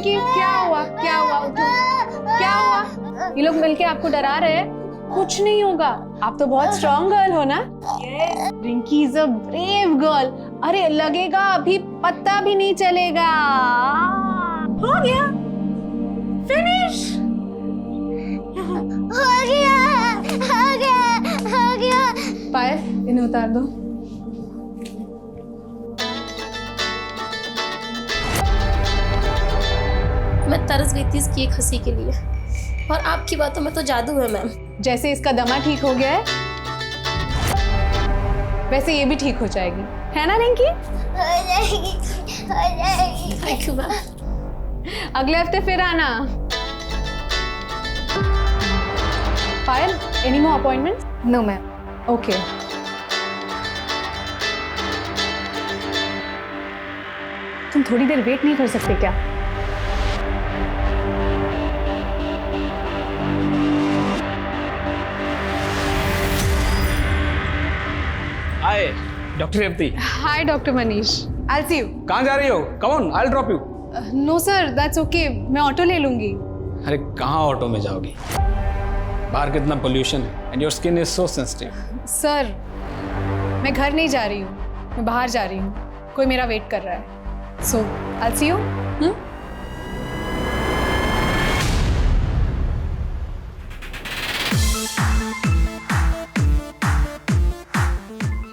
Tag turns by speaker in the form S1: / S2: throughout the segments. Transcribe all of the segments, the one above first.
S1: रिंकी, क्या हुआ? क्या हुआ? उठो। क्या हुआ? ये लोग मिलके आपको डरा रहे हैं? कुछ नहीं होगा, आप तो बहुत स्ट्रॉन्ग गर्ल हो ना। Rinki is a brave girl. अरे लगेगा अभी पता भी नहीं चलेगा। हो गया, फिनिश
S2: हो गया, हो गया, हो गया।
S1: पायल, इन्हें उतार दो।
S3: मैं तरस गई थी इसकी एक हंसी के लिए, और आपकी बातों में तो जादू है मैम।
S1: जैसे इसका दमा ठीक हो गया है, वैसे ये भी ठीक हो जाएगी, है ना रिंकी?
S2: हो जाएगी, हो जाएगी।
S3: Thank you ma'am.
S1: अगले हफ्ते फिर आना। Payal, any more appointments?
S4: No ma'am.
S1: Okay. तुम थोड़ी देर वेट नहीं कर सकते क्या?
S5: Hi doctor Revathi.
S1: Hi doctor Manish, I will see you.
S5: कहाँ जा रही हो? Come on, I will drop you.
S1: No sir, that's okay, मैं ऑटो ले लूंगी।
S5: अरे कहाँ ऑटो में जाओगी? बाहर कितना पोल्यूशन है and your skin is so sensitive.
S1: Sir, मैं घर नहीं जा रही हूँ, मैं बाहर जा रही हूँ, कोई मेरा वेट कर रहा है। So I will see you.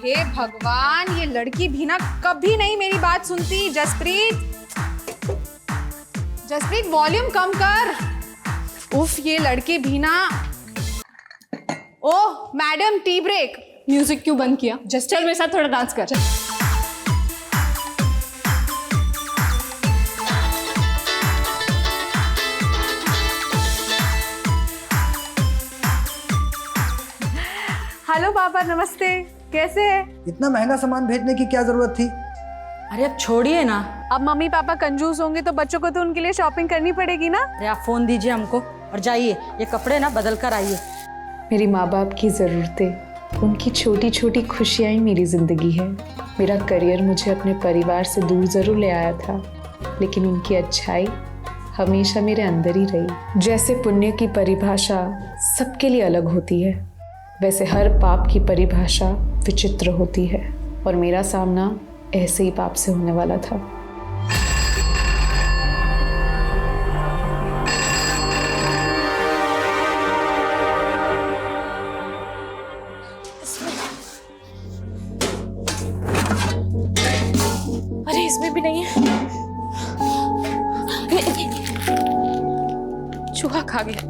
S1: हे भगवान, ये लड़की भी ना कभी नहीं मेरी बात सुनती। जसप्रीत, जसप्रीत वॉल्यूम कम कर। उफ, ये लड़की भी ना। ओह मैडम, टी ब्रेक। म्यूजिक क्यों बंद किया? जस्ट चल मेरे साथ थोड़ा डांस कर। हेलो पापा, नमस्ते, कैसे है?
S6: इतना महंगा सामान भेजने की क्या जरूरत थी?
S4: अरे अब छोड़िए ना।
S1: अब मम्मी पापा कंजूस होंगे तो बच्चों को तो उनके लिए शॉपिंग करनी पड़ेगी ना।
S4: अरे आप फोन दीजिए हमको और जाइए, ये कपड़े ना बदल कर आइए।
S1: मेरी माँ बाप की ज़रूरतें, उनकी छोटी छोटी खुशियाँ ही मेरी ज़िंदगी है। मेरा करियर मुझे अपने परिवार से दूर ज़रूर ले आया था, लेकिन उनकी अच्छाई हमेशा मेरे अंदर ही रही। जैसे पुण्य की परिभाषा सबके लिए अलग होती है, वैसे हर पाप की परिभाषा विचित्र होती है, और मेरा सामना ऐसे ही पाप से होने वाला था।
S3: अरे इसमें भी नहीं है। चूहा खा गया।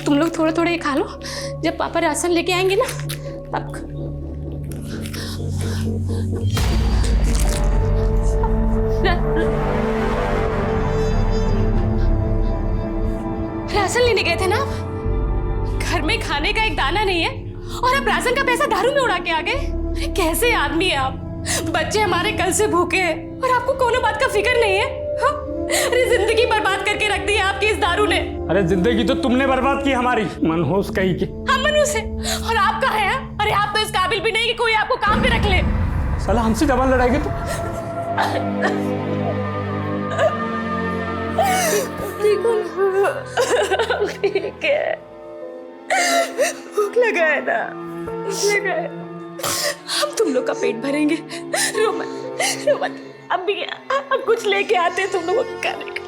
S3: तुम लोग थोड़ा थोड़ा ये खा लो, जब पापा राशन लेके आएंगे ना तब। राशन लेने गए थे ना आप? घर में खाने का एक दाना नहीं है और आप राशन का पैसा दारू में उड़ा के आ गए। अरे कैसे आदमी है आप? बच्चे हमारे कल से भूखे हैं और आपको कोनो बात का फिक्र नहीं है। हाँ? अरे जिंदगी बर्बाद करके रख दी है आपकी इस दारू ने।
S5: अरे जिंदगी तो तुमने बर्बाद की हमारी, मनहूस कहीं की।
S3: हम मनहूस है और आप कहाँ हैं? अरे आप तो इस काबिल भी नहीं कि कोई आपको काम पे रख ले।
S5: साला हमसे डबल लड़ाएगी तो।
S3: ठीक है, भूख लगा है ना, भूख लगा है। हम तुम लोग का पेट भरेंगे। रो मत, रो मत। अभी अब कुछ लेके आते तुम लोगों को खाने का।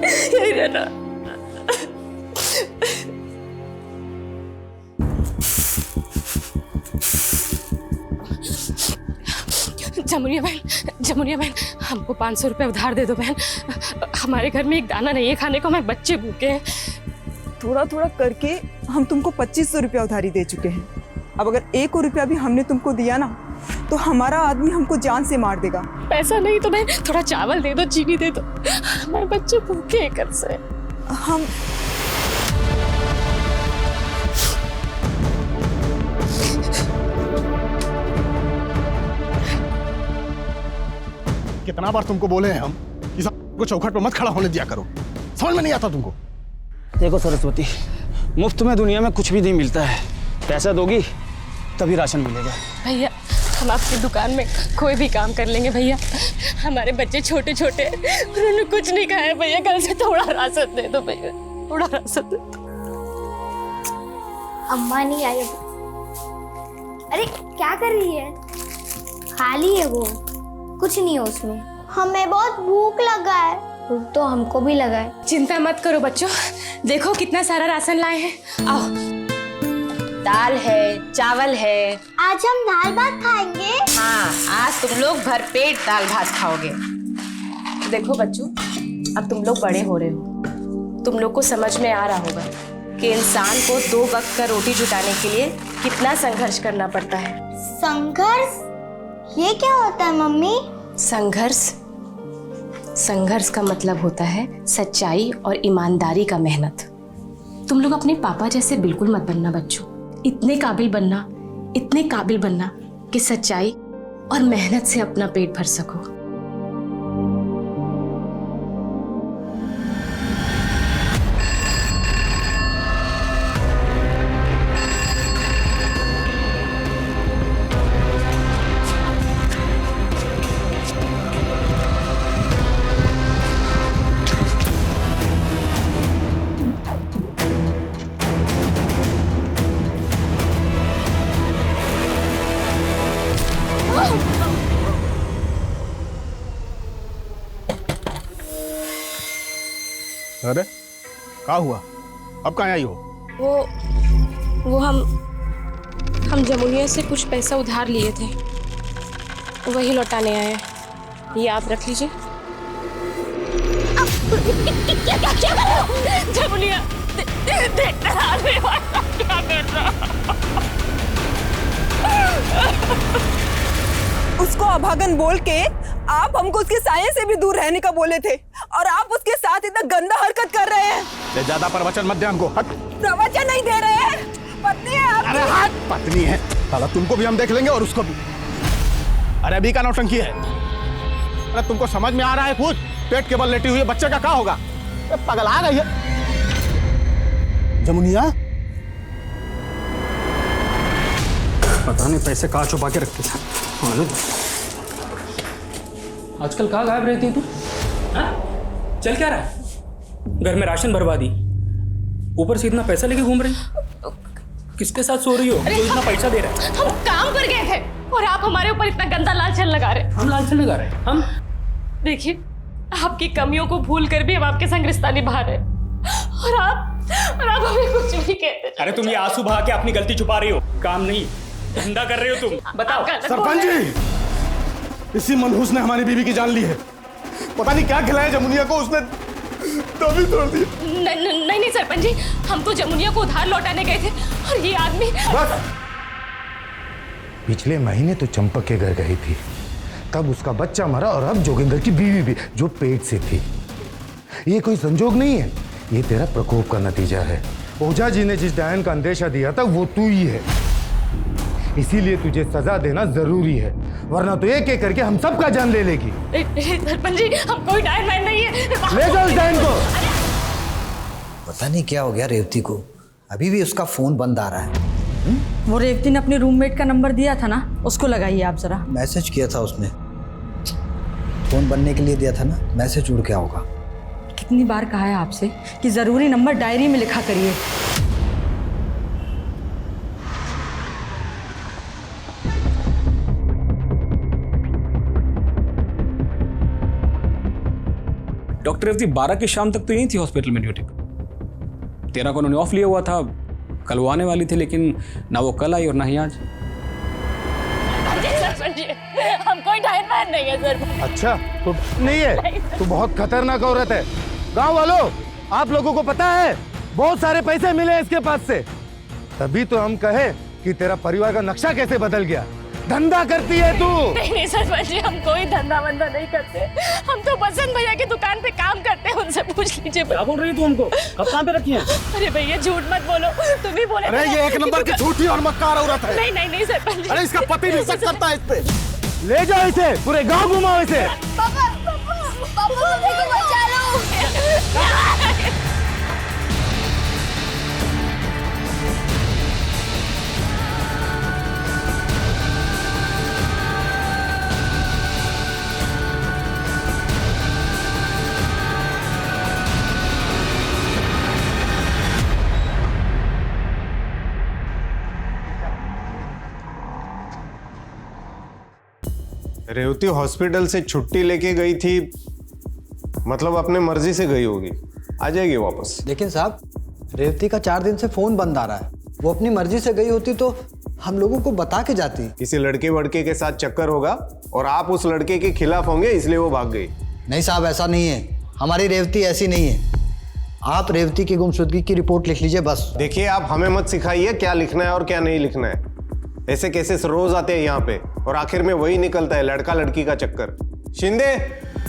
S3: यही रहना। जमुनिया बहन, हमको 500 रुपए उधार दे दो बहन। हमारे घर में एक दाना नहीं है खाने को, हमारे बच्चे भूखे हैं।
S7: थोड़ा थोड़ा करके हम तुमको 2500 रुपया उधारी दे चुके हैं। अब अगर 1 रुपया भी हमने तुमको दिया ना तो हमारा आदमी हमको जान से मार देगा।
S3: पैसा नहीं तो बहन थोड़ा चावल दे दो, चीनी दे दो, हमारे बच्चे भूखे हैं कल से।
S7: हम
S8: कितना बार तुमको बोले हैं हम कि को चौखट पर मत खड़ा होने दिया करो, समझ में नहीं आता तुमको?
S5: देखो सरस्वती, मुफ्त में दुनिया में कुछ भी नहीं मिलता है। पैसा दोगी तभी राशन मिलेगा।
S3: भैया हम आपकी दुकान में कोई भी काम कर लेंगे भैया। हमारे बच्चे छोटे छोटे, उन्होंने कुछ नहीं खाया भैया। कल से थोड़ा राशन दे दो भैया, थोड़ा राशन दे दो।
S2: अम्मा नहीं आई अभी। अरे क्या कर रही है? खाली है वो, कुछ नहीं है उसमें। हमें बहुत भूख लगा है। भूख तो हमको भी लगा है।
S3: चिंता मत करो बच्चों, देखो कितना सारा राशन लाए हैं। आओ, दाल है, चावल है।
S2: आज हम दाल भात खाएंगे।
S3: हाँ, आज तुम लोग भरपेट दाल भात खाओगे। देखो बच्चों, अब तुम लोग बड़े हो रहे हो, तुम लोग को समझ में आ रहा होगा कि इंसान को 2 वक्त का रोटी जुटाने के लिए कितना संघर्ष करना पड़ता है।
S2: संघर्ष? ये क्या होता है मम्मी?
S3: संघर्ष का मतलब होता है सच्चाई और ईमानदारी का मेहनत। तुम लोग अपने पापा जैसे बिल्कुल मत बनना बच्चों। इतने काबिल बनना कि सच्चाई और मेहनत से अपना पेट भर सको।
S8: अरे क्या हुआ? अब कहाँ आई हो?
S3: वो हम जमुनिया से कुछ पैसा उधार लिए थे, वही लौटाने आए हैं। ये आप रख लीजिए। क्या कर रहे हो? जमुनिया देखते क्या कर रहा?
S7: उसको अभागन बोल के आप हमको उसके साये से भी दूर रहने का बोले थे, और आप उसके साथ इतना गंदा हरकत कर रहे हैं।
S8: ये ज्यादा प्रवचन मत दे हमको। हट।
S7: प्रवचन नहीं दे रहे हैं, पत्नी है आपकी।
S8: अरे हट, पत्नी है साला, तुमको भी हम देख लेंगे और उसको भी। अरे अभी का नौटंकी है? अरे तुमको समझ में आ रहा है कुछ? पेट के बल लेटी हुई बच्चे का क्या होगा? पागल आ गई है जमुनिया।
S5: पता नहीं पैसे कहाँ छुपा के रखते थे।
S9: आजकल कहाँ गायब रहती तू? हाँ? चल क्या रहा है? घर में राशन बर्बादी, ऊपर से इतना पैसा लेके घूम रही। किसके साथ सो रही हो जो इतना पैसा दे रहा है?
S3: हम काम पर गए थे और आप हमारे ऊपर इतना गंदा लालचन लगा रहे।
S9: हम लालचन लगा रहे? हम
S3: देखिए, आपकी कमियों को भूल कर भी हम आपके संग रिश्ता निभा रहे, और आप हमें कुछ भी कहते।
S9: अरे तुम ये आंसू बहा के अपनी गलती छुपा रही हो। काम नहीं धंधा कर रहे हो तुम। बताओ।
S8: सरपंच जी, इसी मनहूस ने हमारी बीवी की जान ली है। पता नहीं क्या खिलाया जमुनिया को, उसने तभी तोड़ दिया।
S3: नहीं सरपंच जी, हम तो जमुनिया को उधार लौटाने गए थे और ये आदमी।
S10: बस, पिछले महीने तो चंपक के घर गई थी, तब उसका बच्चा मरा, और अब जोगिंदर की बीवी भी, जो पेट से थी। ये कोई संजोग नहीं है, ये तेरा प्रकोप का नतीजा है। ओझा जी ने जिस डायन का अंदेशा दिया था वो तू ही है, इसीलिए तुझे सजा देना जरूरी है, वरना तो एक एक करके हम सबका जान ले लेगी।
S3: सरपंच जी, हम कोई डायन मैन नहीं है।
S10: ले जाओ इस डायन को।
S11: पता नहीं क्या हो गया रेवती को, अभी भी उसका फोन बंद आ रहा है।
S4: वो रेवती ने अपने रूममेट का नंबर दिया था ना, उसको लगाइए आप जरा।
S11: मैसेज किया था उसने, फोन बनने के लिए दिया था ना, मैसेज उड़ गया होगा।
S4: कितनी बार कहा है आपसे कि जरूरी नंबर डायरी में लिखा करिए।
S5: डॉक्टर रेवती 12 की शाम तक तो यही थी हॉस्पिटल में ड्यूटी पे। 13 को उन्होंने ऑफ लिया हुआ था, कल वो आने वाली थी, लेकिन ना वो कल आई और ना ही आज।
S3: हम कोई डायन मैन नहीं है सर।
S10: अच्छा, तो नहीं है, तू बहुत खतरनाक औरत है। गांव वालों, आप लोगों को पता है बहुत सारे पैसे मिले हैं इसके पास से, तभी तो हम कहे कि तेरा परिवार का नक्शा कैसे बदल गया। धंधा करती है तू।
S3: नहीं सरपंच जी, हम कोई धंधा वंधा नहीं करते, हम तो बसंत भैया की दुकान पे काम करते हैं, उनसे पूछ लीजिए।
S9: क्या बोल रही है तू हमको? कब काम पे रखी है?
S3: अरे भैया झूठ मत बोलो, तुम ही बोले।
S8: अरे ये 1 नंबर की झूठी और मक्कार औरत है।
S3: नहीं सरपंच जी।
S8: अरे इसका पति भी शक करता है इस पे।
S10: ले जाओ इसे, पूरे गांव घुमाओ इसे।
S2: पापा मम्मी को बचा लो।
S12: रेवती हॉस्पिटल से छुट्टी लेके गई थी, मतलब अपने मर्जी से गई होगी, आ जाएगी वापस।
S11: लेकिन साहब, रेवती का 4 दिन से फोन बंद आ रहा है। वो अपनी मर्जी से गई होती तो हम लोगों को बता के जाती।
S12: किसी लड़के वड़के के साथ चक्कर होगा और आप उस लड़के के खिलाफ होंगे, इसलिए वो भाग गई।
S11: नहीं साहब, ऐसा नहीं है। हमारी रेवती ऐसी नहीं है। आप रेवती की गुमशुदगी की रिपोर्ट लिख लीजिए बस।
S12: देखिए, आप हमें मत सिखाइए क्या लिखना है और क्या नहीं लिखना है। ऐसे केसेस रोज आते हैं यहाँ पे और आखिर में वही निकलता है, लड़का लड़की का चक्कर। शिंदे,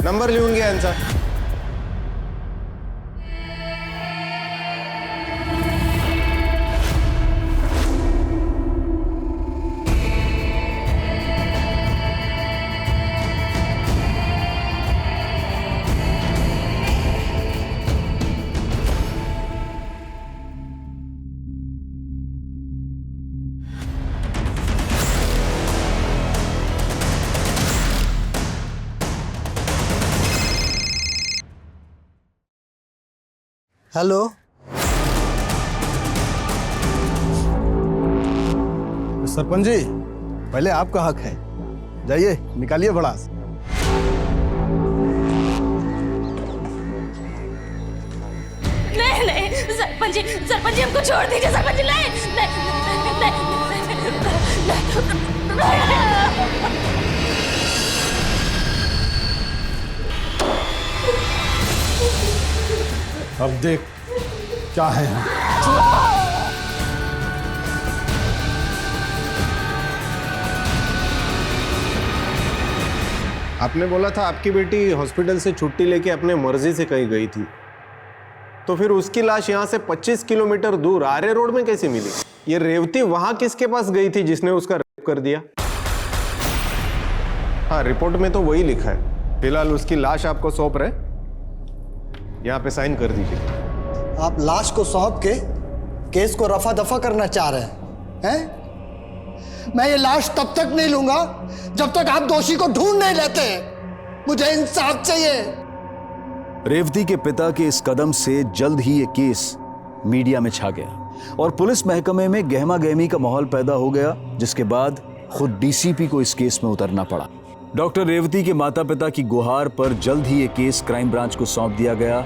S12: नंबर लिहून घ्या यांचा।
S11: हेलो,
S8: सरपंच जी, पहले आपका हक है, जाइए निकालिए भड़ास।
S3: नहीं नहीं सरपंच जी हमको छोड़ दीजिए सरपंच जी। नहीं
S8: अब देख क्या है।
S12: आपने बोला था आपकी बेटी हॉस्पिटल से छुट्टी लेके अपने मर्जी से कहीं गई थी, तो फिर उसकी लाश यहाँ से 25 किलोमीटर दूर आर्य रोड में कैसे मिली? ये रेवती वहां किसके पास गई थी जिसने उसका रेप कर दिया? हाँ, रिपोर्ट में तो वही लिखा है। फिलहाल उसकी लाश आपको सौंप रहे, यहाँ पे साइन कर दीजिए।
S11: आप लाश को सौंप के केस को रफा दफा करना चाह रहे हैं? मैं ये लाश तब तक नहीं लूंगा जब तक आप दोषी को ढूंढ नहीं लेते। मुझे इंसाफ चाहिए।
S13: रेवती के पिता के इस कदम से जल्द ही ये केस मीडिया में छा गया और पुलिस महकमे में गहमा गहमी का माहौल पैदा हो गया, जिसके बाद खुद डीसीपी को इस केस में उतरना पड़ा। डॉक्टर रेवती के माता पिता की गुहार पर जल्द ही ये केस क्राइम ब्रांच को सौंप दिया गया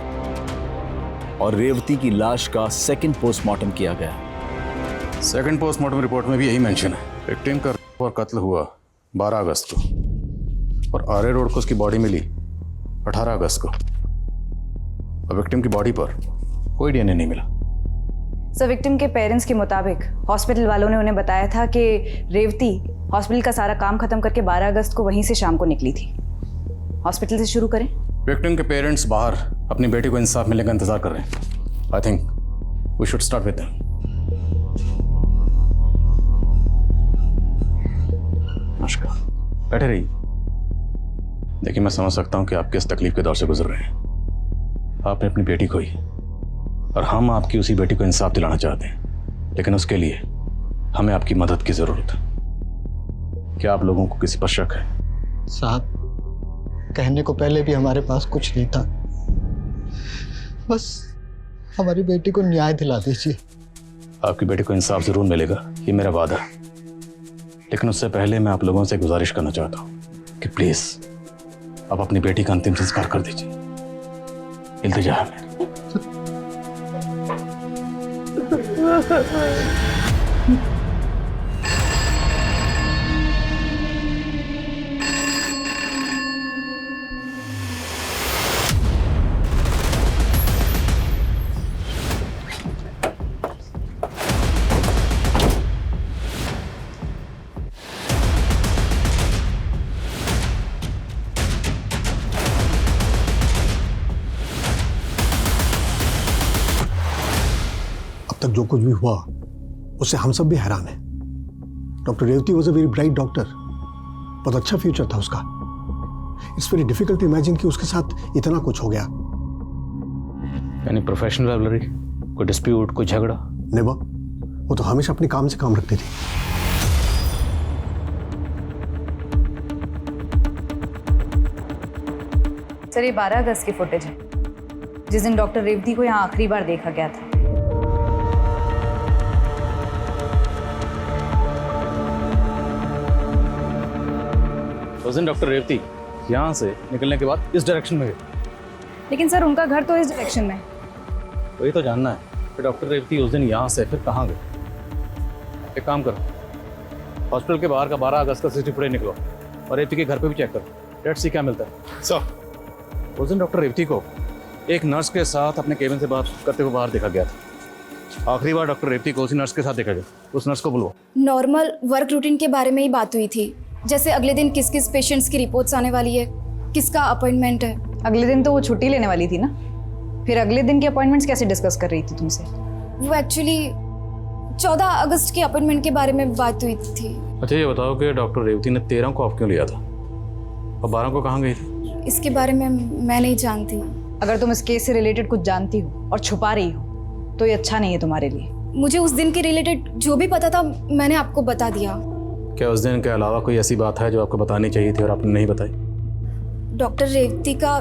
S13: और रेवती की लाश का सेकंड पोस्टमार्टम किया गया।
S10: सेकंड पोस्टमार्टम रिपोर्ट में भी यही मेंशन है। विक्टिम का और कत्ल हुआ 12 अगस्त को और आर्य रोड को उसकी बॉडी मिली 18 अगस्त को। और विक्टिम की बॉडी पर कोई डीएनए नहीं मिला।
S14: सर, विक्टिम के पेरेंट्स के मुताबिक हॉस्पिटल वालों ने उन्हें बताया था कि रेवती हॉस्पिटल का सारा काम खत्म करके 12 अगस्त को वहीं से शाम को निकली थी। हॉस्पिटल से शुरू करें।
S10: विक्टिम के पेरेंट्स बाहर अपनी बेटी को इंसाफ मिलने का इंतजार कर रहे हैं। I think we should start with them. नमस्कार, बैठे रहिए। देखिए, मैं समझ सकता हूं कि आप किस तकलीफ के दौर से गुजर रहे हैं। आपने अपनी बेटी खोई और हम आपकी उसी बेटी को इंसाफ दिलाना चाहते हैं, लेकिन उसके लिए हमें आपकी मदद की जरूरत है। क्या आप लोगों को किसी पर शक है?
S11: साहब, कहने को पहले भी हमारे पास कुछ नहीं था। बस हमारी बेटी को न्याय दिला दीजिए।
S10: आपकी बेटी को इंसाफ जरूर मिलेगा, ये मेरा वादा है। लेकिन उससे पहले मैं आप लोगों से गुजारिश करना चाहता हूं कि प्लीज आप अपनी बेटी का अंतिम संस्कार कर दीजिए। इल्तिजा है मेरी।
S8: तक जो कुछ भी हुआ उससे हम सब भी हैरान हैं। Doctor Revathi was a very bright doctor, बहुत अच्छा फ्यूचर था उसका। It's very difficult to imagine कि उसके साथ इतना कुछ हो गया।
S10: यानी प्रोफेशनल राइवलरी, कोई डिस्प्यूट, कोई झगड़ा?
S8: नेवर। वो तो हमेशा अपने काम से काम रखती थी।
S14: सर, ये 12 अगस्त की फुटेज है, जिस दिन डॉक्टर रेवती को यहाँ आखिरी बार देखा गया था।
S9: उस दिन डॉक्टर रेवती यहाँ से निकलने के बाद इस डायरेक्शन में गए।
S14: लेकिन सर उनका घर तो इस डायरेक्शन में है।
S9: वही तो जानना है कि डॉक्टर रेवती उस दिन यहाँ से फिर कहाँ गए। एक काम करो, हॉस्पिटल के बाहर का 12 अगस्त का सीसीटीवी फुटेज निकलो और रेवती के घर पे भी चेक करो। लेट्स सी क्या मिलता है। सर, उस दिन डॉक्टर रेवती को एक नर्स के साथ अपने केबिन से बात करते हुए बाहर देखा गया था। आखिरी बार डॉक्टर रेवती को उसी नर्स के साथ देखा गया। उस नर्स को बुलवाओ।
S15: नॉर्मल वर्क रूटीन के बारे में ही बात हुई थी, जैसे अगले दिन किस किस पेशेंट्स की रिपोर्ट्स आने वाली है, किसका अपॉइंटमेंट है।
S14: अगले दिन तो वो छुट्टी लेने वाली थी ना, फिर अगले दिन की अपॉइंटमेंट्स कैसे डिस्कस कर रही थी तुमसे?
S15: वो एक्चुअली 14 अगस्त के अपॉइंटमेंट के बारे में बात हुई थी।
S9: अच्छा ये बताओ कि डॉक्टर रेवती ने 13 को ऑफ क्यों लिया था और 12 को कहाँ गई थी?
S15: इसके बारे में मैं नहीं जानती।
S14: अगर तुम इस केस से रिलेटेड कुछ जानती हो और छुपा रही हो तो ये अच्छा नहीं है तुम्हारे लिए।
S15: मुझे उस दिन के रिलेटेड जो भी पता था मैंने आपको बता दिया।
S9: क्या उस दिन के अलावा कोई ऐसी बात है जो आपको बतानी चाहिए थी और आपने नहीं बताई?
S15: डॉक्टर रेवती का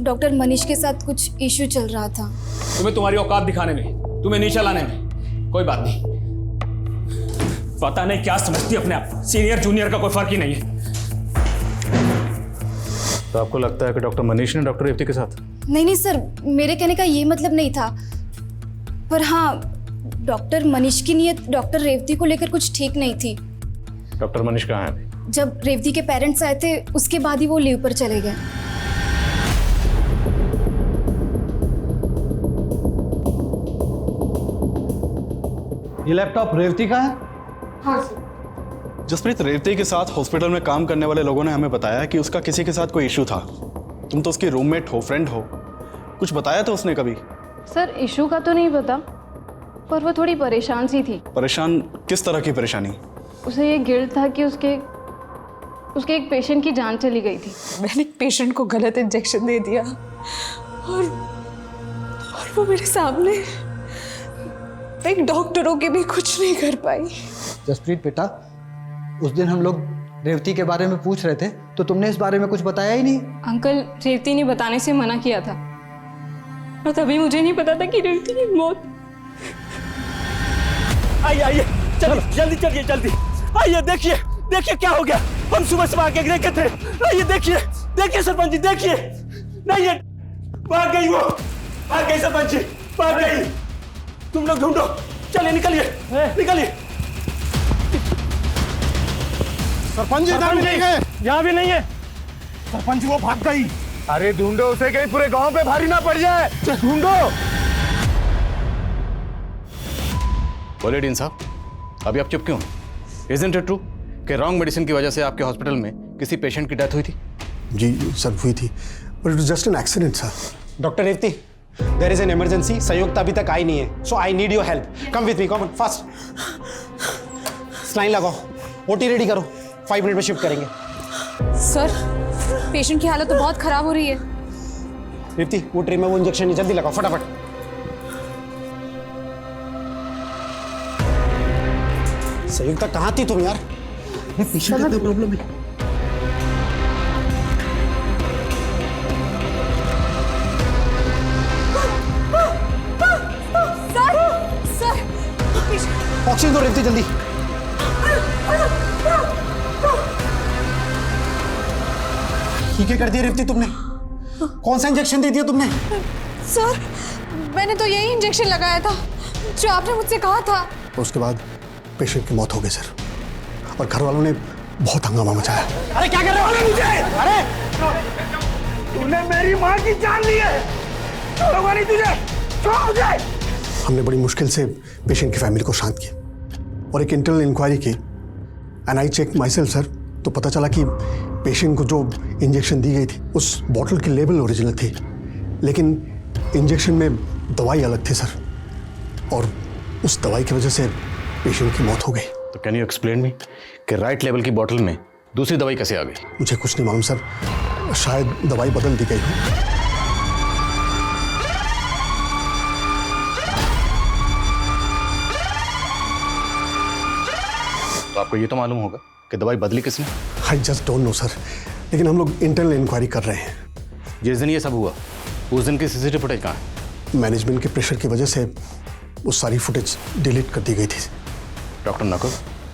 S15: डॉक्टर मनीष के साथ कुछ इश्यू चल रहा था।
S5: तुम्हें तुम्हारी औकात दिखाने में, तुम्हें नीचे लाने में कोई बात नहीं। पता नहीं क्या समझती अपने आप, सीनियर जूनियर का कोई फर्क ही नहीं है।
S9: तो आपको लगता है कि डॉक्टर मनीष ने डॉक्टर रेवती के साथ?
S15: नहीं सर, मेरे कहने का ये मतलब नहीं था, पर हाँ डॉक्टर मनीष की नीयत डॉक्टर रेवती को लेकर कुछ ठीक नहीं थी।
S9: डॉक्टर मनीष कहाँ है अभी?
S15: जब रेवती के पेरेंट्स आए थे उसके बाद ही वो लीव पर चले गए।
S11: ये लैपटॉप रेवती का है?
S15: हाँ सर।
S16: जसप्रीत, रेवती के साथ हॉस्पिटल में काम करने वाले लोगों ने हमें बताया कि उसका किसी के साथ कोई इशू था। तुम तो उसकी रूममेट हो, फ्रेंड हो, कुछ बताया था उसने कभी?
S17: सर इशू का तो नहीं पता, पर वो थोड़ी परेशान सी थी।
S16: परेशान? किस तरह की परेशानी?
S17: उसे ये गिल्ट था कि उसके एक पेशेंट की जान चली गई थी।
S1: मैंने एक पेशेंट को गलत इंजेक्शन दे दिया और वो मेरे सामने, एक डॉक्टरों के भी कुछ नहीं कर पाई।
S11: जसप्रीत बेटा, उस दिन हम लोग रेवती के बारे में पूछ रहे थे तो तुमने इस बारे में कुछ बताया ही नहीं।
S17: अंकल, रेवती ने बताने से मना किया था और तभी मुझे नहीं पता था कि रेवती की मौत।
S18: आइए आइए, चलिए जल्दी चलिए जल्दी। आइए देखिए देखिए क्या हो गया। हम सुबह सुबह आके देखे थे। आइए देखिए देखिए सरपंच जी, देखिए। नहीं ये भाग गई, वो भाग गई सरपंच जी, भाग गई। तुम लोग ढूंढो, चलिए निकलिए निकलिए।
S10: सरपंच जी इधर भी नहीं है।
S18: यहाँ भी नहीं है
S10: सरपंच, वो भाग गई। अरे ढूंढो उसे, कहीं पूरे गांव पे भारी ना पड़ जाए। ढूंढो।
S9: बोले डीन साहब, अभी आप चुप क्यों? इज़न्ट इट ट्रू कि रॉन्ग मेडिसिन की वजह से आपके हॉस्पिटल में किसी पेशेंट की डेथ हुई थी?
S8: जी सर, हुई थी, but it was just an accident sir.
S18: Doctor Revathi, there is an emergency. Sanyukt अभी तक आई नहीं है, so I need your help. Come with me, come fast. Saline लगाओ, ओटी रेडी करो, 5 मिनट में शिफ्ट करेंगे।
S17: सर पेशेंट की हालत तो बहुत खराब हो रही है।
S18: रेवती, वो ट्रे में वो इंजेक्शन जल्दी लगाओ फटाफट। संयुक्ता कहाँ थी तुम यार?
S8: पेशेंट का प्रॉब्लम है।
S18: ऑक्सीजन दो रेवती जल्दी। ठीक है कर दिया रेवती तुमने? कौन सा इंजेक्शन दे दिया तुमने?
S15: सर मैंने तो यही इंजेक्शन लगाया था जो आपने मुझसे कहा था।
S8: उसके बाद पेशेंट की मौत हो गई सर, और घर वालों ने बहुत हंगामा मचाया।
S18: अरे क्या कर रहे हो मुझे? अरे तूने मेरी माँ की जान ली है। छोड़ूंगा नहीं तुझे, छोड़ मुझे।
S8: हमने बड़ी मुश्किल से पेशेंट की फैमिली को शांत किया और एक इंटरनल इंक्वायरी की, and I check myself sir, तो पता चला कि पेशेंट को जो इंजेक्शन दी गई थी उस बॉटल की लेबल ओरिजिनल थी, लेकिन इंजेक्शन में दवाई अलग थी सर, और उस दवाई की वजह से पेशेंट की मौत हो गई।
S9: तो कैन यू एक्सप्लेन मी कि राइट लेवल की बॉटल में दूसरी दवाई कैसे आ गई?
S8: मुझे कुछ नहीं मालूम सर, शायद दवाई बदल दी गई हो।
S9: तो आपको ये तो मालूम होगा कि दवाई बदली किसने?
S8: I just don't know sir, लेकिन हम लोग इंटरनल इंक्वायरी कर रहे हैं।
S9: जिस दिन ये सब हुआ उस दिन की सीसीटीवी फुटेज कहाँ है?
S8: मैनेजमेंट के प्रेशर की वजह से वो सारी फुटेज डिलीट कर दी गई थी।
S9: डॉक्टर नकुल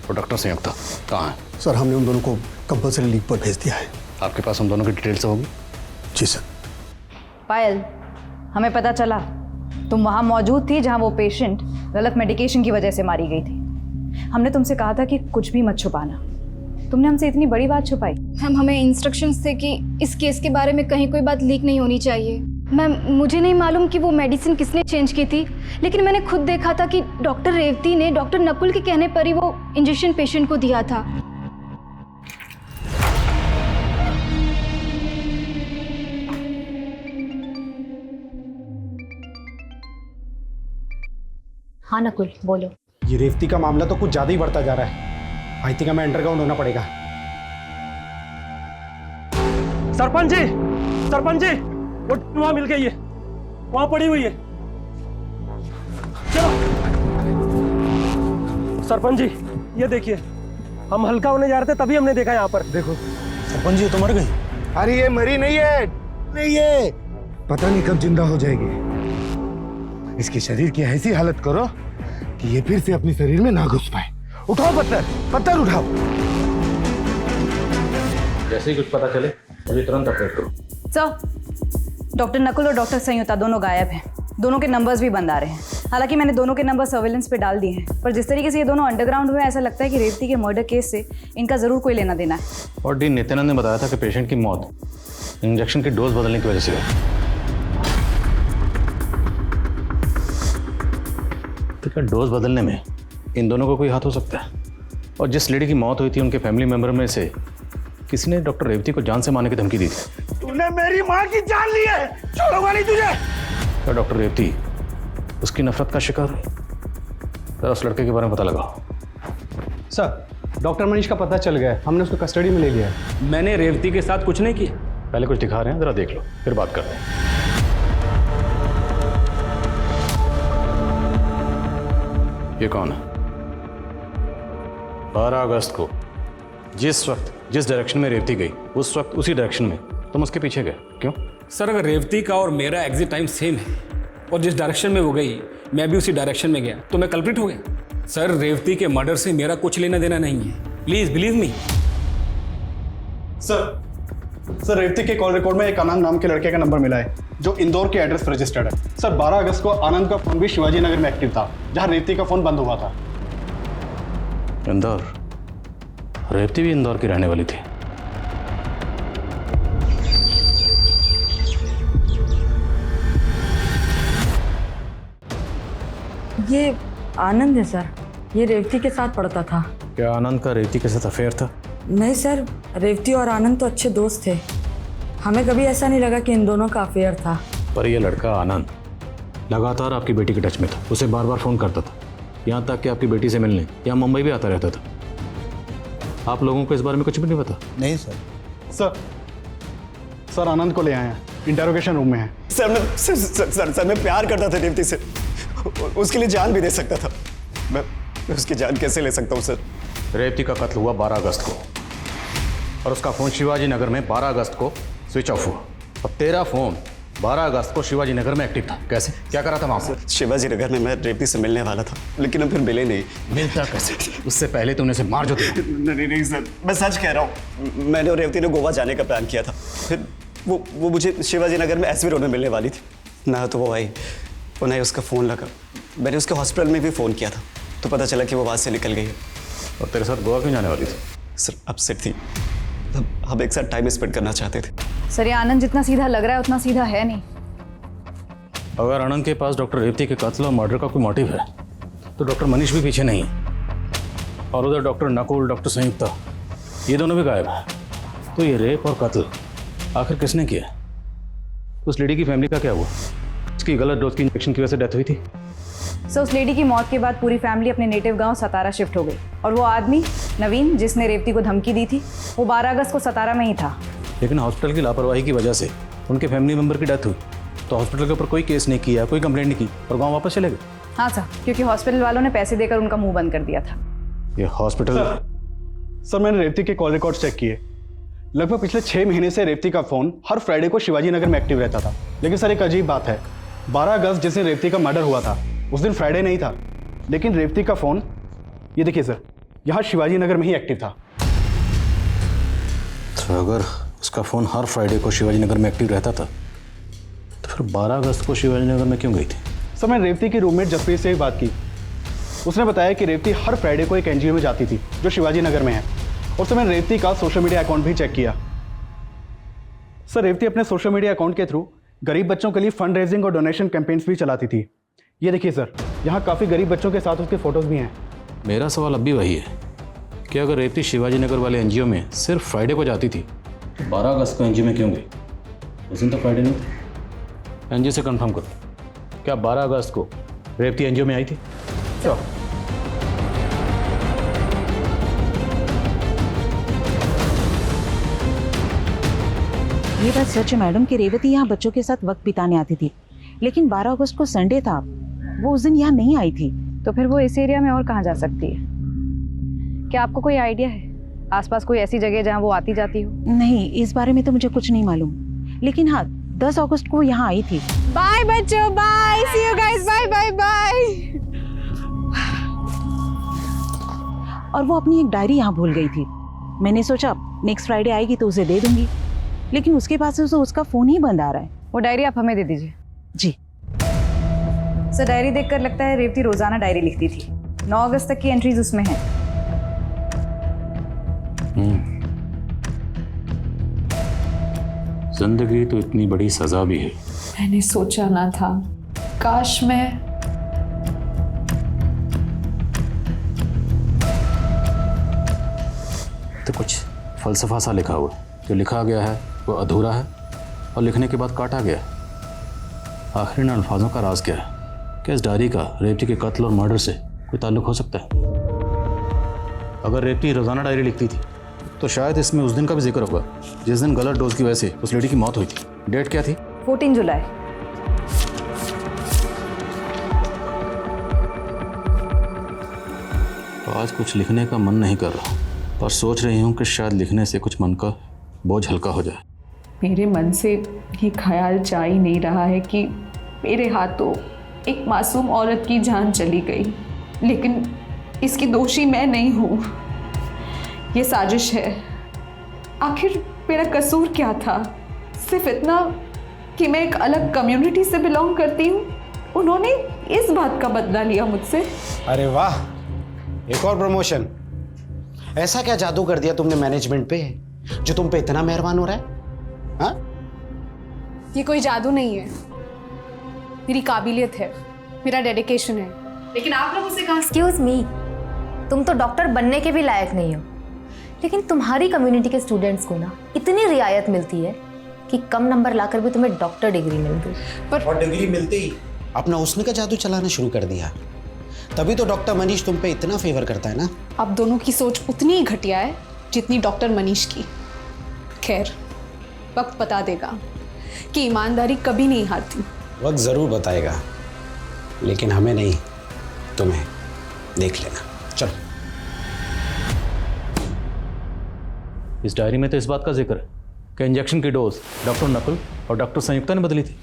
S9: और डॉक्टर संयुक्ता कहाँ है?
S8: सर हमने उन दोनों को कंपल्सरी लीव पर भेज दिया है।
S16: आपके पास हम दोनों की डिटेल्स होगी?
S8: जी सर।
S14: पायल, हमें पता चला तुम वहाँ मौजूद थी जहाँ वो पेशेंट गलत मेडिकेशन की वजह से मारी गई थी। हमने तुमसे कहा था कि कुछ भी मत छुपाना, तुमने हमसे इतनी बड़ी बात छुपाई।
S15: मैम, हमें इंस्ट्रक्शंस थे कि इस केस के बारे में कहीं कोई बात लीक नहीं होनी चाहिए। मैम, मुझे नहीं मालूम कि वो मेडिसिन किसने चेंज की थी, लेकिन मैंने खुद देखा था कि डॉक्टर रेवती ने डॉक्टर नकुल के कहने पर ही वो इंजेक्शन पेशेंट को दिया था।
S1: हाँ नकुल, बोलो।
S19: ये रेवती का मामला तो कुछ ज्यादा ही बढ़ता जा रहा है। आई थिंक हमें अंडरग्राउंड होना पड़ेगा। सरपंच जी, सरपंच जी, वो वहां मिल गई है, वहां पड़ी हुई है। चलो सरपंच जी, ये देखिए, हम हल्का होने जा रहे थे तभी हमने देखा यहाँ पर।
S10: देखो सरपंच जी तो मर गई। अरे ये मरी नहीं है, नहीं है, पता नहीं कब जिंदा हो जाएगी। इसके शरीर की ऐसी हालत करो कि ये फिर से अपने शरीर में ना घुस पाए। उठाओ पत्थर, पत्थर उठाओ।
S9: जैसे ही कुछ पता चले मुझे तुरंत अपडेट करो।
S14: सर, डॉक्टर नकुल और डॉक्टर संयुक्ता दोनों गायब हैं। दोनों के नंबर्स भी बंद आ रहे हैं। हालांकि मैंने दोनों के नंबर सर्वेलेंस पे डाल दिए हैं, पर जिस तरीके से ये दोनों अंडरग्राउंड हुए, ऐसा लगता है कि रेवती के मर्डर केस से इनका जरूर कोई लेना देना है।
S16: और डी नित्यानंद ने बताया था कि पेशेंट की मौत इंजेक्शन की डोज बदलने की वजह से हुई। तो क्या डोज बदलने में इन दोनों को कोई हाथ हो सकता है? और जिस लेडी की मौत हुई थी उनके फैमिली मेंबर में से किसी ने डॉक्टर रेवती को जान से मारने की धमकी दी थी।
S18: तूने मेरी माँ की जान ली है, छोड़ूंगा नहीं तुझे।
S16: क्या डॉक्टर रेवती उसकी नफरत का शिकार हुई? जरा उस लड़के के बारे में पता लगाओ।
S19: सर, डॉक्टर मनीष का पता चल गया है, हमने उसको कस्टडी में ले लिया है।
S5: मैंने रेवती के साथ कुछ नहीं किया।
S16: पहले कुछ दिखा रहे हैं, जरा देख लो, फिर बात करते हैं। ये कौन है? 12 अगस्त को जिस वक्त जिस डायरेक्शन में रेवती गई, उस वक्त उसी डायरेक्शन में तुम उसके पीछे गए, क्यों?
S5: सर, अगर रेवती का और मेरा एग्जिट टाइम सेम है और जिस डायरेक्शन में वो गई मैं भी उसी डायरेक्शन में गया, तो मैं कल्प्रिट हो गया। सर, रेवती के मर्डर से मेरा कुछ लेना देना नहीं है। Please believe me.
S16: Sir, Revathi के कॉल रिकॉर्ड में एक आनंद नाम के लड़के का नंबर मिला है जो इंदौर के एड्रेस पर रजिस्टर्ड है। सर, 12 अगस्त को आनंद का फोन भी शिवाजी नगर में एक्टिव था, जहां रेवती का फोन बंद हुआ था। इंदौर? रेवती भी इंदौर की रहने वाली थी।
S4: ये आनंद है सर, ये रेवती के साथ पढ़ता था।
S16: क्या आनंद का रेवती के साथ अफेयर था?
S4: नहीं सर, रेवती और आनंद तो अच्छे दोस्त थे। हमें कभी ऐसा नहीं लगा कि इन दोनों का अफेयर था।
S16: पर यह लड़का आनंद लगातार आपकी बेटी के टच में था, उसे बार बार फोन करता था, यहाँ तक कि आपकी बेटी से मिलने यहाँ मुंबई भी आता रहता था। आप लोगों को इस बारे में कुछ भी नहीं पता?
S11: नहीं सर।
S16: सर आनंद को ले आए हैं, इंटेरोगेशन रूम में है।
S20: सर मैं प्यार करता था रेवती से, उसके लिए जान भी दे सकता था। मैं उसकी जान कैसे ले सकता हूँ सर?
S16: रेवती का कत्ल हुआ 12 अगस्त को और उसका फोन शिवाजी नगर में 12 अगस्त को स्विच ऑफ हुआ। अब तेरा फोन 12 अगस्त को शिवाजी नगर में एक्टिव था। कैसे? क्या करा था वहाँ पर?
S20: शिवाजी नगर में मैं रेवती से मिलने वाला था, लेकिन हम फिर मिले नहीं।
S16: मिलता कैसे? उससे पहले तुमने उसे मार जो दिया।
S20: नहीं सर, मैं सच कह रहा हूँ। मैंने और रेवती ने गोवा जाने का प्लान किया था। फिर वो मुझे शिवाजी नगर में एसवी रोड में मिलने वाली थी। ना तो वो आई और ना ही उसका फ़ोन लगा। मैंने उसके हॉस्पिटल में भी फ़ोन किया था, तो पता चला कि वो वहाँ से निकल गई है।
S16: और तेरे साथ गोवा क्यों जाने वाली थी?
S20: सर अपसेट थी, हम एक साथ टाइम स्पेंड करना चाहते थे।
S14: सर, ये आनंद जितना सीधा लग रहा है उतना सीधा है नहीं।
S16: अगर आनंद के पास डॉक्टर रेवती के कत्ल और मर्डर का कोई मोटिव है तो डॉक्टर मनीष भी पीछे नहीं है। और उधर डॉक्टर नकुल, डॉक्टर संयुक्ता, ये दोनों भी गायब है। तो ये रेप और कत्ल आखिर किसने किया? उस लेडी की फैमिली का क्या हुआ? उसकी गलत डोज की इंजेक्शन की वजह से डेथ हुई थी।
S14: सर, उस लेडी की मौत के बाद पूरी फैमिली अपने नेटिव गांव सतारा शिफ्ट हो गई और वो आदमी नवीन जिसने रेवती को धमकी दी थी, वो 12 अगस्त को सतारा में ही था।
S16: लेकिन हॉस्पिटल की लापरवाही की वजह से उनके फैमिली मेंबर की डेथ हुई, तो हॉस्पिटल के ऊपर कोई केस नहीं किया, कोई कंप्लेंट नहीं की और गाँव वापस चले गए।
S14: हाँ सर, क्योंकि हॉस्पिटल वालों ने पैसे देकर उनका मुंह बंद कर दिया था।
S16: ये हॉस्पिटल?
S21: सर मैंने रेवती के कॉल रिकॉर्ड चेक किए। लगभग पिछले 6 महीने से रेवती का फोन हर फ्राइडे को शिवाजी नगर में एक्टिव रहता था। लेकिन सर एक अजीब बात है, 12 अगस्त जिस दिन रेवती का मर्डर हुआ था उस दिन फ्राइडे नहीं था, लेकिन रेवती का फोन ये देखिए सर, यहाँ शिवाजी नगर में ही एक्टिव था।
S16: तो अगर उसका फ़ोन हर फ्राइडे को शिवाजी नगर में एक्टिव रहता था तो फिर 12 अगस्त को शिवाजी नगर में क्यों गई थी?
S21: सर मैंने रेवती की रूममेट जसप्रीत से भी बात की। उसने बताया कि रेवती हर फ्राइडे को एक एनजीओ में जाती थी जो शिवाजी नगर में है। और सर मैंने रेवती का सोशल मीडिया अकाउंट भी चेक किया। सर रेवती अपने सोशल मीडिया अकाउंट के थ्रू गरीब बच्चों के लिए फंड रेजिंग और डोनेशन कैंपेन्स भी चलाती थी। ये देखिए सर, यहाँ काफ़ी गरीब बच्चों के साथ उसके फोटोज भी हैं।
S16: मेरा सवाल अब भी वही है कि अगर रेवती शिवाजी नगर वाले एनजीओ में सिर्फ फ्राइडे को जाती थी तो 12 अगस्त को एनजीओ में क्यों गई? उस दिन तो फ्राइडे नहीं थी। एनजीओ से कंफर्म करो, क्या 12 अगस्त को रेवती एनजीओ में आई थी?
S21: चलो।
S6: ये बात सच है मैडम कि रेवती यहाँ बच्चों के साथ वक्त बिताने आती थी, लेकिन 12 अगस्त को संडे था, वो उस दिन यहाँ नहीं आई थी।
S14: तो फिर वो इस एरिया में और कहाँ जा सकती है? क्या आपको कोई आइडिया है आसपास कोई ऐसी जगह जहाँ वो आती जाती हो?
S6: नहीं, इस बारे में तो मुझे कुछ नहीं मालूम, लेकिन हाँ 10 अगस्त को यहाँ आई थी।
S22: बाय बच्चों, bye, see you guys, bye bye bye.
S6: और वो अपनी एक डायरी यहाँ भूल गई थी। मैंने सोचा नेक्स्ट फ्राइडे आएगी तो उसे दे दूंगी, लेकिन उसके पास से उसका फोन ही बंद आ रहा है।
S14: वो डायरी आप हमें दे दीजिए।
S6: जी
S14: सर, डायरी देखकर लगता है रेवती रोजाना डायरी लिखती थी। 9 अगस्त तक की एंट्रीज उसमें हैं।
S16: जिंदगी तो इतनी बड़ी सजा भी है।
S1: मैंने सोचा ना था, काश मैं
S16: तो कुछ फलसफा सा लिखा हुआ, जो लिखा गया है वो अधूरा है और लिखने के बाद काटा गया। आखिर इन अल्फाजों का राज क्या है? क्या इस डायरी का रेवती के कत्ल और मर्डर से कोई ताल्लुक हो सकता है? अगर रेवती रोजाना डायरी लिखती थी तो शायद इसमें उस दिन का भी जिक्र होगा जिस दिन गलत डोज की वजह से उस लेडी की मौत हुई थी। डेट क्या थी?
S14: 14 जुलाई।
S16: तो आज कुछ लिखने का मन नहीं कर रहा, पर सोच रही हूँ कि शायद लिखने से कुछ मन का बोझ हल्का हो जाए।
S1: मेरे मन से ये ख्याल जा ही नहीं रहा है कि मेरे हाथों एक मासूम औरत की जान चली गई, लेकिन इसकी दोषी मैं नहीं हूँ। ये साजिश है। आखिर मेरा कसूर क्या था? सिर्फ इतना कि मैं एक अलग कम्युनिटी से बिलोंग करती हूँ। उन्होंने इस बात का बदला लिया मुझसे।
S23: अरे वाह, एक और प्रमोशन। ऐसा क्या जादू कर दिया तुमने मैनेजमेंट पे जो तुम पे इतना मेहरबान हो रहा है? हाँ?
S3: ये कोई जादू नहीं है, मेरी काबिलियत है, मेरा डेडिकेशन है। लेकिन आप लोग उसे कहाँ?
S2: एक्सक्यूज मी, तुम तो डॉक्टर बनने के भी लायक नहीं हो, लेकिन तुम्हारी कम्युनिटी के स्टूडेंट्स को ना इतनी रियायत मिलती है कि कम नंबर लाकर भी तुम्हें डॉक्टर डिग्री मिल गई।
S23: पर और डिग्री मिलते ही अपना उसने का जादू चलाना शुरू कर दिया। तभी तो डॉक्टर मनीष तुम पे इतना फेवर करता है ना।
S3: अब दोनों की सोच उतनी ही घटिया है जितनी डॉक्टर मनीष की। खैर, वक्त बता देगा कि ईमानदारी कभी नहीं हारती।
S23: वक्त जरूर बताएगा, लेकिन हमें नहीं, तुम्हें। देख लेना। चलो।
S16: इस डायरी में तो इस बात का जिक्र है कि इंजेक्शन की डोज डॉक्टर नकुल और डॉक्टर संयुक्ता ने बदली थी।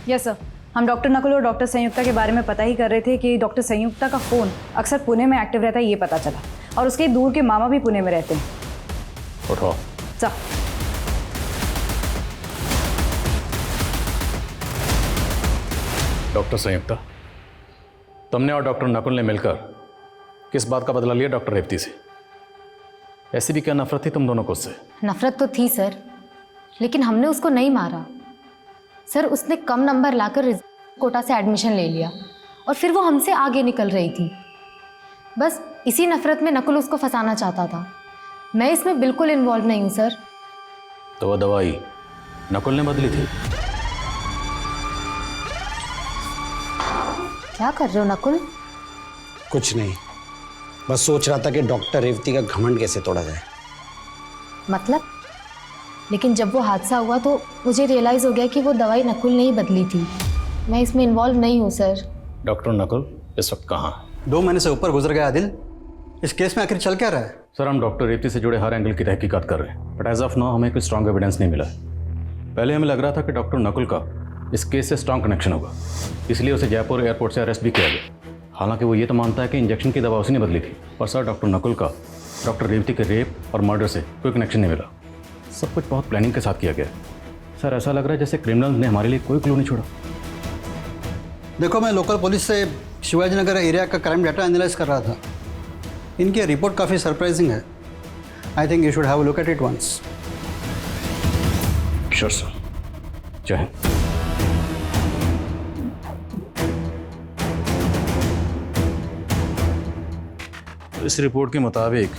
S14: यस सर, हम डॉक्टर नकुल और डॉक्टर संयुक्ता के बारे में पता ही कर रहे थे कि डॉक्टर संयुक्ता का फ़ोन अक्सर पुणे में एक्टिव रहता है, ये पता चला। और उसके दूर के मामा भी पुणे में रहते हैं।
S16: उठाओ।
S14: जा।
S16: डॉक्टर संयुक्ता, तुमने और डॉक्टर नकुल ने मिलकर किस बात का बदला लिया डॉक्टर रेवती से? ऐसी भी क्या नफरत थी तुम दोनों को उससे?
S2: नफरत तो थी सर, लेकिन हमने उसको नहीं मारा। सर, उसने कम नंबर लाकर कोटा से एडमिशन ले लिया और फिर वो हमसे आगे निकल रही थी। बस इसी नफरत में नकुल उसको फंसाना चाहता था। मैं इसमें बिल्कुल इन्वॉल्व नहीं हूँ सर।
S16: तो वह दवाई नकुल ने बदली थी?
S2: क्या कर रहे हो नकुल?
S23: कुछ नहीं, बस सोच रहा था कि डॉक्टर रेवती का घमंड कैसे तोड़ा जाए।
S2: मतलब? लेकिन जब वो हादसा हुआ तो मुझे रियलाइज़ हो गया कि वो दवाई नकुल ने ही बदली थी। मैं इसमें इन्वॉल्व नहीं हूँ सर।
S16: डॉक्टर नकुल इस वक्त कहाँ है?
S21: 2 महीने से ऊपर गुजर गया आदिल। इस केस में आखिर चल क्या रहा है?
S16: सर, हम डॉक्टर रेवती से जुड़े हर एंगल की तहकीकात कर रहे हैं, बट एज ऑफ नाउ हमें कोई स्ट्रॉन्ग एविडेंस नहीं मिला है। पहले हमें लग रहा था कि डॉक्टर नकुल का इस केस से स्ट्रॉन्ग कनेक्शन होगा, इसलिए उसे जयपुर एयरपोर्ट से अरेस्ट भी किया गया। हालांकि वो ये तो मानता है कि इंजेक्शन की दवा उसने बदली थी, पर सर डॉक्टर नकुल का डॉक्टर रेवती के रेप और मर्डर से कोई कनेक्शन नहीं मिला। सब कुछ बहुत प्लानिंग के साथ किया गया है सर। ऐसा लग रहा है जैसे क्रिमिनल ने हमारे लिए कोई क्लू नहीं छोड़ा।
S7: देखो, मैं लोकल पुलिस से शिवाजी नगर एरिया का क्राइम डाटा एनालाइज कर रहा था। इनकी रिपोर्ट काफ़ी सरप्राइजिंग है। I think you should have a look at it once.
S16: Sure sir. जय हिंद। इस रिपोर्ट के मुताबिक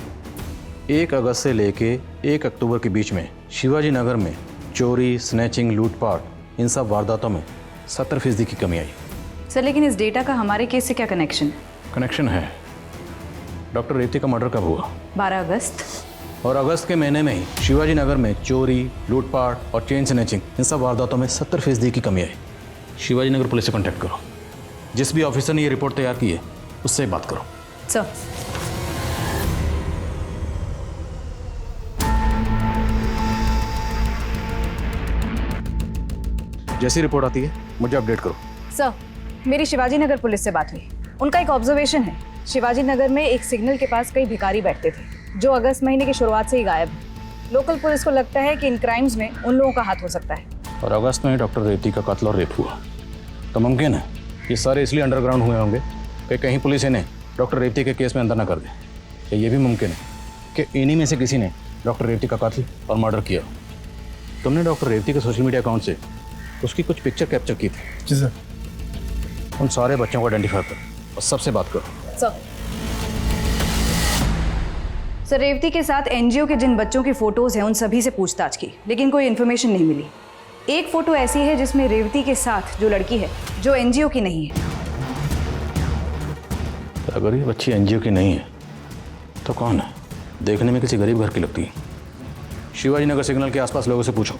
S16: 1 अगस्त से लेके 1 अक्टूबर के बीच में शिवाजी नगर में चोरी, स्नैचिंग, लूटपाट इन सब वारदातों में 70% की कमी आई।
S14: सर लेकिन इस डेटा का हमारे केस से क्या कनेक्शन?
S16: कनेक्शन है। डॉक्टर रेवती का मर्डर कब हुआ?
S14: 12 अगस्त।
S16: और अगस्त के महीने में ही शिवाजी नगर में चोरी, लूटपाट और चेन स्नैचिंग इन सब वारदातों में 70% की कमी आई। शिवाजी नगर पुलिस से कॉन्टैक्ट करो। जिस भी ऑफिसर ने ये रिपोर्ट तैयार की है उससे बात करो।
S14: सर।
S16: जैसी रिपोर्ट आती है मुझे अपडेट करो।
S14: सर, मेरी शिवाजी नगर पुलिस से बात हुई। उनका एक ऑब्जर्वेशन है, शिवाजी नगर में एक सिग्नल के पास कई भिखारी बैठते थे जो अगस्त महीने की शुरुआत से ही गायब है। लोकल पुलिस को लगता है कि इन क्राइम्स में उन लोगों का हाथ हो सकता है।
S16: और अगस्त में डॉक्टर रेवती का कत्ल और रेप हुआ तो मुमकिन है ये सारे इसलिए अंडरग्राउंड हुए होंगे कि कहीं पुलिस इन्हें डॉक्टर रेवती के केस में अंदर न कर दे। या ये भी मुमकिन है कि इन्हीं में से किसी ने डॉक्टर रेवती का कत्ल और मर्डर किया। तुमने डॉक्टर रेवती के सोशल मीडिया अकाउंट से उसकी कुछ पिक्चर कैप्चर की थी।
S21: जी सर।
S16: उन सारे बच्चों को आइडेंटिफाई करो और सबसे बात करो।
S14: सर, रेवती के साथ एनजीओ के जिन बच्चों की फोटोज हैं उन सभी से पूछताछ की, लेकिन कोई इन्फॉर्मेशन नहीं मिली। एक फोटो ऐसी है जिसमें रेवती के साथ जो लड़की है जो एनजीओ की नहीं है।
S16: अगर ये बच्ची एनजीओ की नहीं है तो कौन है? देखने में किसी गरीब घर की लगती है। शिवाजी नगर सिग्नल के आसपास लोगों से पूछो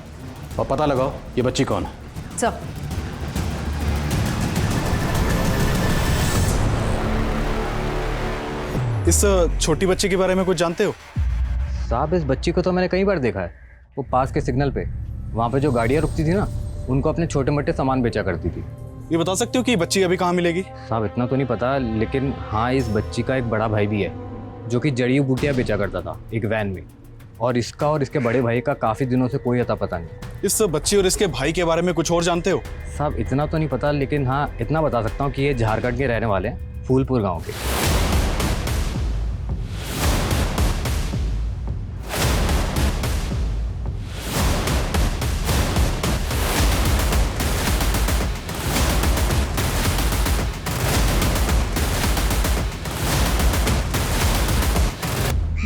S16: और पता लगाओ ये बच्ची कौन है।
S14: सर।
S21: इस छोटी बच्ची के बारे में कुछ जानते हो?
S12: साहब, इस बच्ची को तो मैंने कई बार देखा है। वो पास के सिग्नल पे, वहाँ पे जो गाड़ियाँ रुकती थी ना, उनको अपने छोटे मोटे सामान बेचा करती थी।
S21: ये बता सकते हो कि बच्ची अभी कहाँ मिलेगी?
S12: साहब, इतना तो नहीं पता, लेकिन हाँ, इस बच्ची का एक बड़ा भाई भी है जो कि जड़ी बूटियाँ बेचा करता था एक वैन में। और इसका और इसके बड़े भाई का काफ़ी दिनों से कोई अता पता नहीं।
S21: इस बच्ची और इसके भाई के बारे में कुछ और जानते हो?
S12: साहब, इतना तो नहीं पता, लेकिन हाँ, इतना बता सकता हूँ कि ये झारखंड के रहने वाले हैं, फूलपुर गाँव के।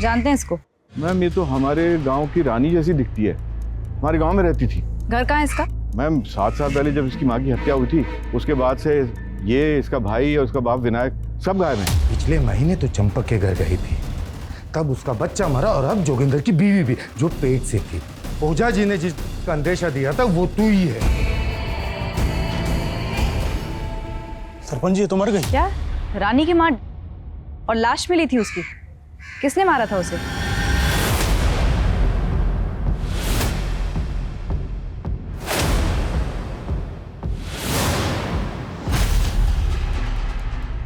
S14: जानते हैं इसको?
S13: मैम, ये तो हमारे गांव की रानी जैसी दिखती है। हमारे गांव में रहती थी।
S14: घर कहाँ है इसका?
S13: मैम, 7 साल पहले जब इसकी माँ की हत्या हुई थी उसके बाद से ये, इसका भाई और उसका बाप विनायक सब गायब हैं।
S10: पिछले महीने तो चंपक के घर गई थी, तब उसका बच्चा मरा और अब जोगिंदर की बीवी भी जो पेट से थी। ओझा जी ने जिसका अंदेशा दिया था वो तू ही है।
S21: सरपंच जी, तो मर गई?
S14: क्या? रानी की माँ और लाश मिली थी उसकी? किसने मारा था उसे?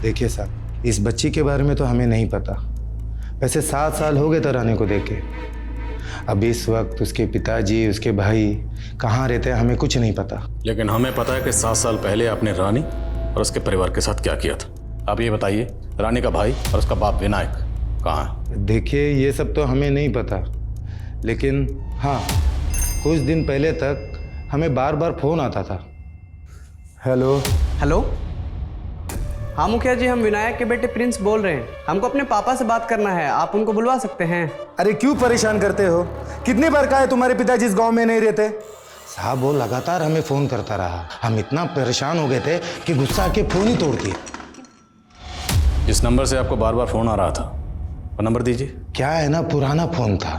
S10: देखिए साहब, इस बच्ची के बारे में तो हमें नहीं पता। वैसे 7 साल हो गए थे रानी को देखे। अब इस वक्त उसके पिताजी, उसके भाई कहाँ रहते हैं हमें कुछ नहीं पता।
S16: लेकिन हमें पता है कि 7 साल पहले आपने रानी और उसके परिवार के साथ क्या किया था। आप ये बताइए, रानी का भाई और उसका बाप विनायक कहाँ है?
S10: देखिए, ये सब तो हमें नहीं पता, लेकिन हाँ, कुछ दिन पहले तक हमें बार बार फोन आता था। हेलो
S24: हेलो, हाँ मुखिया जी, हम विनायक के बेटे प्रिंस बोल रहे हैं। हमको अपने पापा से बात करना है, आप उनको बुलवा सकते हैं?
S10: अरे क्यों परेशान करते हो? कितनी बार कहा है तुम्हारे पिताजी इस गांव में नहीं रहते? साहब, वो लगातार हमें फोन करता रहा। हम इतना परेशान हो गए थे कि गुस्सा आके फोन ही तोड़ दिए।
S16: जिस नंबर से आपको बार बार फोन आ रहा था वो नंबर दीजिए।
S10: क्या है ना, पुराना फोन था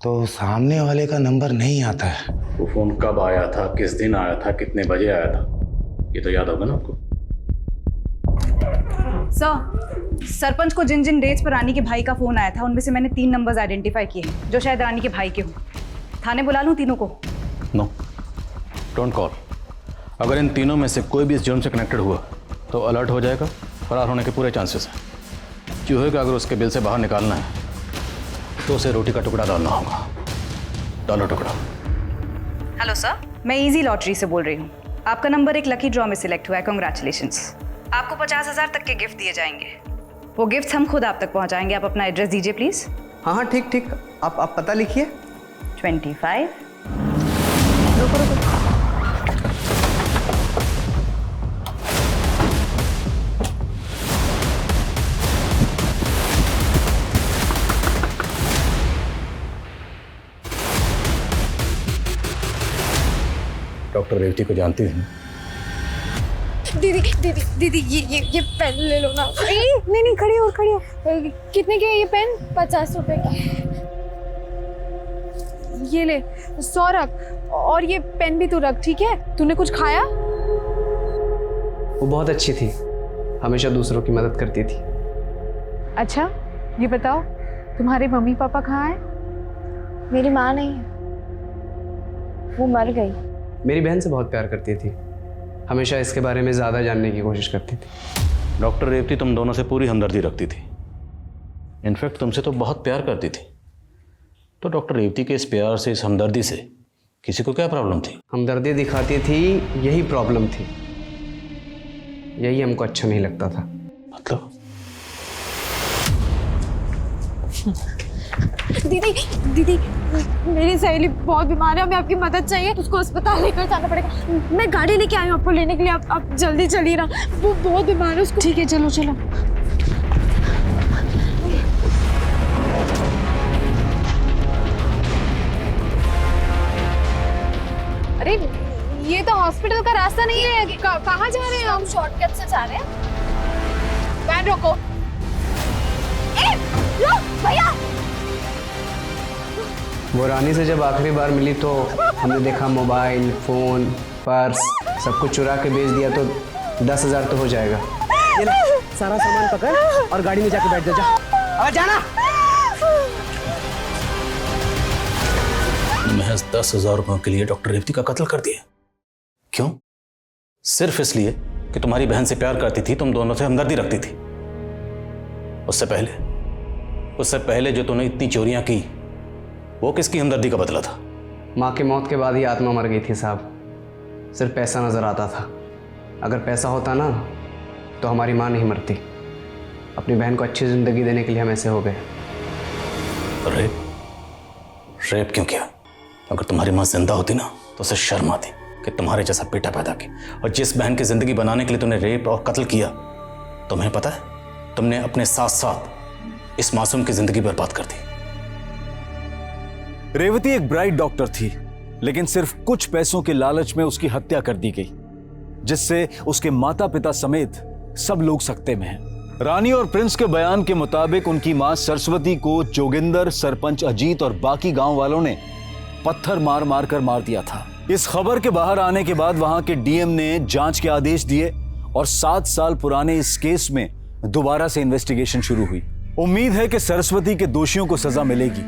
S10: तो सामने वाले का नंबर नहीं आता है।
S16: वो फोन कब आया था, किस दिन आया था, कितने बजे आया था, ये तो याद होगा ना आपको?
S14: सर, सरपंच को जिन जिन डेट्स पर रानी के भाई का फोन आया था उनमें से मैंने 3 नंबर्स आइडेंटिफाई किए हैं जो शायद रानी के भाई के हों। थाने बुला लूं तीनों को?
S16: No, don't call. अगर इन तीनों में से कोई भी इस जुर्म से कनेक्टेड हुआ तो अलर्ट हो जाएगा, फरार होने के पूरे चांसेस हैं। चूहे का अगर उसके बिल से बाहर निकालना है तो उसे रोटी का टुकड़ा डालना होगा। डालो टुकड़ा।
S14: हेलो सर, मैं इजी लॉटरी से बोल रही हूँ। आपका नंबर एक लकी ड्रॉ में सिलेक्ट हुआ है, कॉन्ग्रेचुलेशंस। आपको 50,000 तक के गिफ्ट दिए जाएंगे। वो गिफ्ट हम खुद आप तक पहुँचाएंगे। आप अपना एड्रेस दीजिए प्लीज़।
S24: हाँ हाँ ठीक ठीक, आप पता लिखिए।
S14: 25।
S16: डॉक्टर रेवती को जानती हैं?
S22: दीदी दीदी दीदी ये पेन ले लो ना। नहीं नहीं, खड़ी हो खड़ी हो। कितने के है ये पेन? 50 रुपए के। ये ले 100 रख, और ये पेन भी तू रख, ठीक है? तूने कुछ खाया?
S24: वो बहुत अच्छी थी, हमेशा दूसरों की मदद करती थी।
S22: अच्छा ये बताओ, तुम्हारे मम्मी पापा कहाँ हैं? मेरी माँ नहीं है, वो मर गई।
S24: मेरी बहन से बहुत प्यार करती थी, हमेशा इसके बारे में ज़्यादा जानने की कोशिश करती थी।
S16: डॉक्टर रेवती तुम दोनों से पूरी हमदर्दी रखती थी, इनफैक्ट तुमसे तो बहुत प्यार करती थी। तो डॉक्टर रेवती के इस प्यार से, इस हमदर्दी से किसी को क्या प्रॉब्लम थी?
S24: हमदर्दी दिखाती थी, यही प्रॉब्लम थी। यही हमको अच्छा नहीं लगता था।
S16: मतलब?
S22: दीदी दीदी मेरी सहेली बहुत बीमार है, हमें आपकी मदद चाहिए। उसको अस्पताल लेकर जाना पड़ेगा। मैं गाड़ी लेके आई हूँ आपको लेने के लिए। आप जल्दी चलिए ना, वो बहुत बीमार है उसको। ठीक है चलो चलो। अरे ये तो हॉस्पिटल का रास्ता नहीं है। कहाँ जा रहे हैं हम? शॉर्टकट से जा रहे हैं। वैन रोको। लो भैया।
S24: वो रानी से जब आखिरी बार मिली तो हमने देखा मोबाइल, फोन, पर्स सब कुछ चुरा के बेच दिया, तो 10,000 तो हो जाएगा।
S18: ये ले, सारा सामान पकड़ और गाड़ी में जाके बैठ जा। अब जाना।
S16: महज 10,000 रुपयों के लिए डॉक्टर रेवती का कत्ल कर दिया? क्यों? सिर्फ इसलिए कि तुम्हारी बहन से प्यार करती थी, तुम दोनों से हमदर्दी रखती थी। उससे पहले जो तूने इतनी चोरियां की, वो किसकी हमदर्दी का बदला था?
S24: माँ के मौत के बाद ही आत्मा मर गई थी साहब। सिर्फ पैसा नजर आता था। अगर पैसा होता ना तो हमारी माँ नहीं मरती। अपनी बहन को अच्छी जिंदगी देने के लिए हम ऐसे हो गए।
S16: रेप क्यों किया? अगर तुम्हारी माँ जिंदा होती ना तो उसे शर्म आती कि तुम्हारे जैसा बेटा पैदा किया। और जिस बहन की जिंदगी बनाने के लिए तुमने रेप और कत्ल किया, तुम्हें पता है तुमने अपने साथ साथ इस मासूम की जिंदगी बर्बाद कर दी।
S8: रेवती एक ब्राइट डॉक्टर थी, लेकिन सिर्फ कुछ पैसों के लालच में उसकी हत्या कर दी गई, जिससे उसके माता पिता समेत सब लोग सकते में हैं। रानी और प्रिंस के बयान के मुताबिक उनकी मां सरस्वती को जोगिंदर, सरपंच अजीत और बाकी गांव वालों ने पत्थर मार मार कर मार दिया था। इस खबर के बाहर आने के बाद वहां के डीएम ने जांच के आदेश दिए और 7 साल पुराने इस केस में दोबारा से इन्वेस्टिगेशन शुरू हुई। उम्मीद है कि सरस्वती के दोषियों को सजा मिलेगी,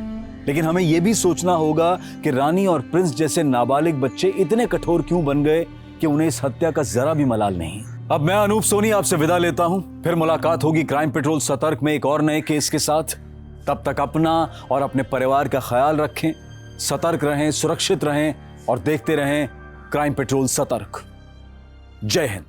S8: लेकिन हमें यह भी सोचना होगा कि रानी और प्रिंस जैसे नाबालिग बच्चे इतने कठोर क्यों बन गए कि उन्हें इस हत्या का जरा भी मलाल नहीं। अब मैं अनूप सोनी आपसे विदा लेता हूं, फिर मुलाकात होगी क्राइम पेट्रोल सतर्क में एक और नए केस के साथ। तब तक अपना और अपने परिवार का ख्याल रखें, सतर्क रहें, सुरक्षित रहें और देखते रहें क्राइम पेट्रोल सतर्क। जय हिंद।